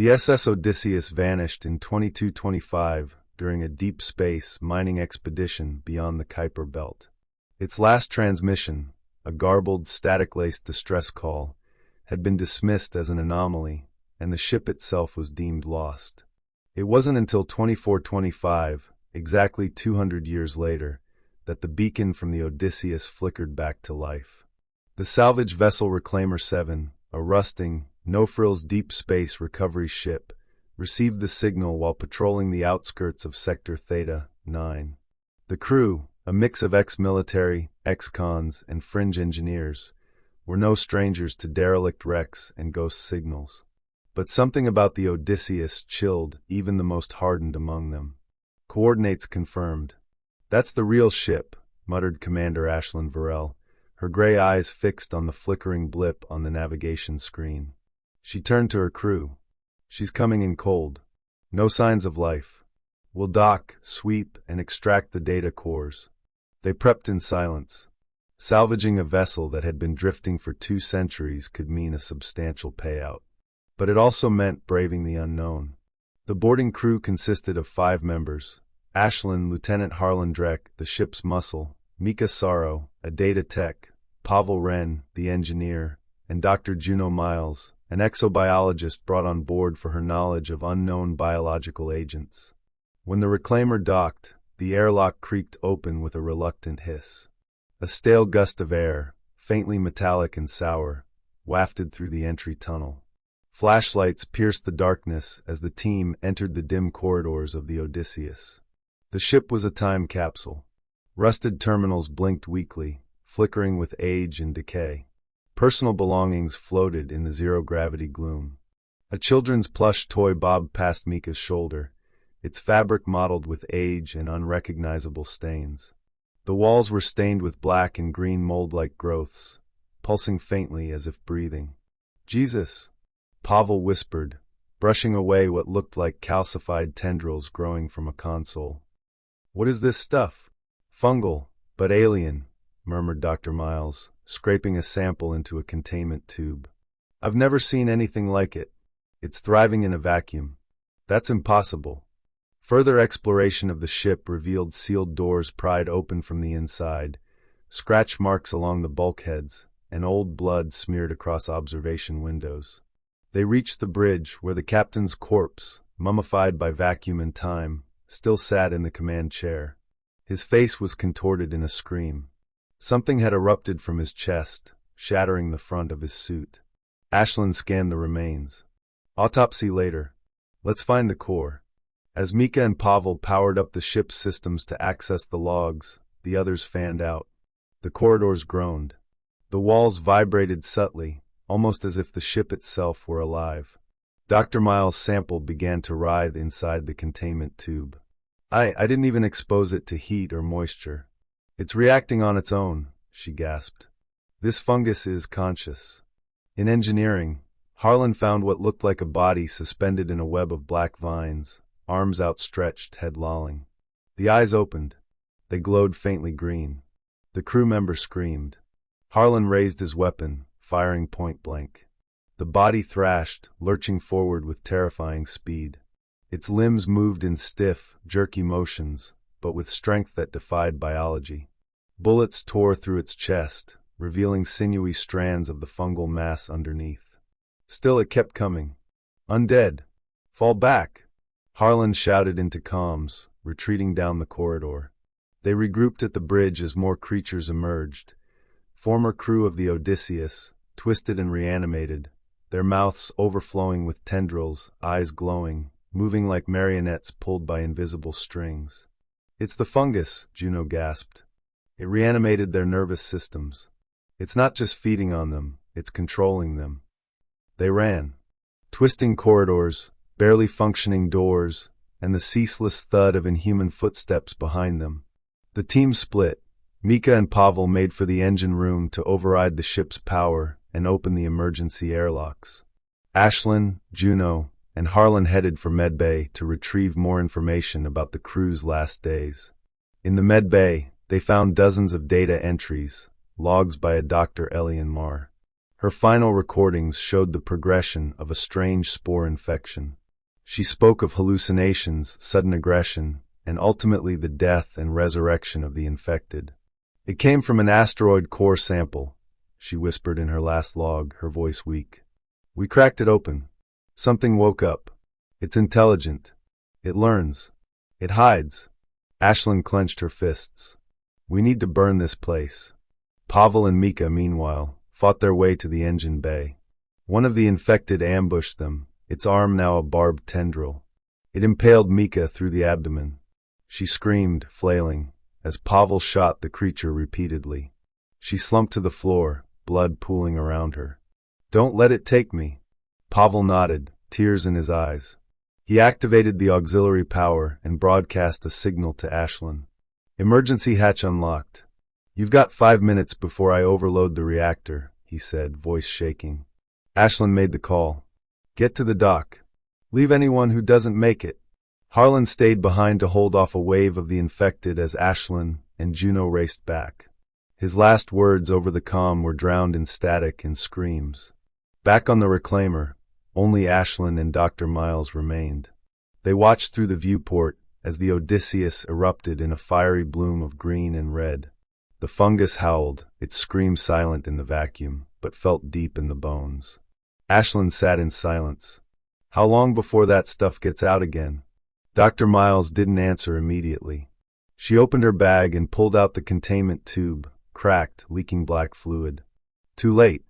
The SS Odysseus vanished in 2225 during a deep space mining expedition beyond the Kuiper Belt. Its last transmission, a garbled, static-laced distress call, had been dismissed as an anomaly, and the ship itself was deemed lost. It wasn't until 2425, exactly 200 years later, that the beacon from the Odysseus flickered back to life. The salvage vessel Reclaimer 7, a rusting, no-frills deep space recovery ship, received the signal while patrolling the outskirts of Sector Theta 9. The crew, a mix of ex-military, ex-cons, and fringe engineers, were no strangers to derelict wrecks and ghost signals. But something about the Odysseus chilled even the most hardened among them. Coordinates confirmed. "That's the real ship," muttered Commander Ashlyn Varel, her gray eyes fixed on the flickering blip on the navigation screen. She turned to her crew. "She's coming in cold. No signs of life. We'll dock, sweep, and extract the data cores." They prepped in silence. Salvaging a vessel that had been drifting for 2 centuries could mean a substantial payout. But it also meant braving the unknown. The boarding crew consisted of 5 members: Ashlyn, Lieutenant Harlan Drek, the ship's muscle; Mika Saro, a data tech; Pavel Wren, the engineer; and Dr. Juno Miles, an exobiologist brought on board for her knowledge of unknown biological agents. When the Reclaimer docked, the airlock creaked open with a reluctant hiss. A stale gust of air, faintly metallic and sour, wafted through the entry tunnel. Flashlights pierced the darkness as the team entered the dim corridors of the Odysseus. The ship was a time capsule. Rusted terminals blinked weakly, flickering with age and decay. Personal belongings floated in the zero-gravity gloom. A children's plush toy bobbed past Mika's shoulder, its fabric mottled with age and unrecognizable stains. The walls were stained with black and green mold-like growths, pulsing faintly as if breathing. "Jesus," Pavel whispered, brushing away what looked like calcified tendrils growing from a console. "What is this stuff?" "Fungal, but alien," murmured Dr. Miles, scraping a sample into a containment tube. "I've never seen anything like it. It's thriving in a vacuum." "That's impossible." Further exploration of the ship revealed sealed doors pried open from the inside, scratch marks along the bulkheads, and old blood smeared across observation windows. They reached the bridge where the captain's corpse, mummified by vacuum and time, still sat in the command chair. His face was contorted in a scream. Something had erupted from his chest, shattering the front of his suit. Ashlyn scanned the remains. "Autopsy later. Let's find the core." As Mika and Pavel powered up the ship's systems to access the logs, the others fanned out. The corridors groaned. The walls vibrated subtly, almost as if the ship itself were alive. Dr. Miles' sample began to writhe inside the containment tube. I didn't even expose it to heat or moisture. "It's reacting on its own," she gasped. "This fungus is conscious." In engineering, Harlan found what looked like a body suspended in a web of black vines, arms outstretched, head lolling. The eyes opened. They glowed faintly green. The crew member screamed. Harlan raised his weapon, firing point blank. The body thrashed, lurching forward with terrifying speed. Its limbs moved in stiff, jerky motions, but with strength that defied biology. Bullets tore through its chest, revealing sinewy strands of the fungal mass underneath. Still it kept coming. "Undead! Fall back!" Harlan shouted into comms, retreating down the corridor. They regrouped at the bridge as more creatures emerged. Former crew of the Odysseus, twisted and reanimated, their mouths overflowing with tendrils, eyes glowing, moving like marionettes pulled by invisible strings. "It's the fungus," Juno gasped. "It reanimated their nervous systems. It's not just feeding on them, it's controlling them." They ran. Twisting corridors, barely functioning doors, and the ceaseless thud of inhuman footsteps behind them. The team split. Mika and Pavel made for the engine room to override the ship's power and open the emergency airlocks. Ashlyn, Juno, and Harlan headed for medbay to retrieve more information about the crew's last days. In the medbay, they found dozens of data entries, logs by a Dr. Elian Marr. Her final recordings showed the progression of a strange spore infection. She spoke of hallucinations, sudden aggression, and ultimately the death and resurrection of the infected. "It came from an asteroid core sample," she whispered in her last log, her voice weak. "We cracked it open. Something woke up. It's intelligent. It learns. It hides." Ashlyn clenched her fists. "We need to burn this place." Pavel and Mika, meanwhile, fought their way to the engine bay. One of the infected ambushed them, its arm now a barbed tendril. It impaled Mika through the abdomen. She screamed, flailing, as Pavel shot the creature repeatedly. She slumped to the floor, blood pooling around her. "Don't let it take me." Pavel nodded, tears in his eyes. He activated the auxiliary power and broadcast a signal to Ashlyn. "Emergency hatch unlocked. You've got 5 minutes before I overload the reactor," he said, voice shaking. Ashlyn made the call. "Get to the dock. Leave anyone who doesn't make it." Harlan stayed behind to hold off a wave of the infected as Ashlyn and Juno raced back. His last words over the comm were drowned in static and screams. Back on the reclaimer, only Ashlyn and Dr. Miles remained. They watched through the viewport as the Odysseus erupted in a fiery bloom of green and red. The fungus howled, its scream silent in the vacuum, but felt deep in the bones. Ashlyn sat in silence. How long before that stuff gets out again? Dr. Miles didn't answer immediately. She opened her bag and pulled out the containment tube, cracked, leaking black fluid. Too late.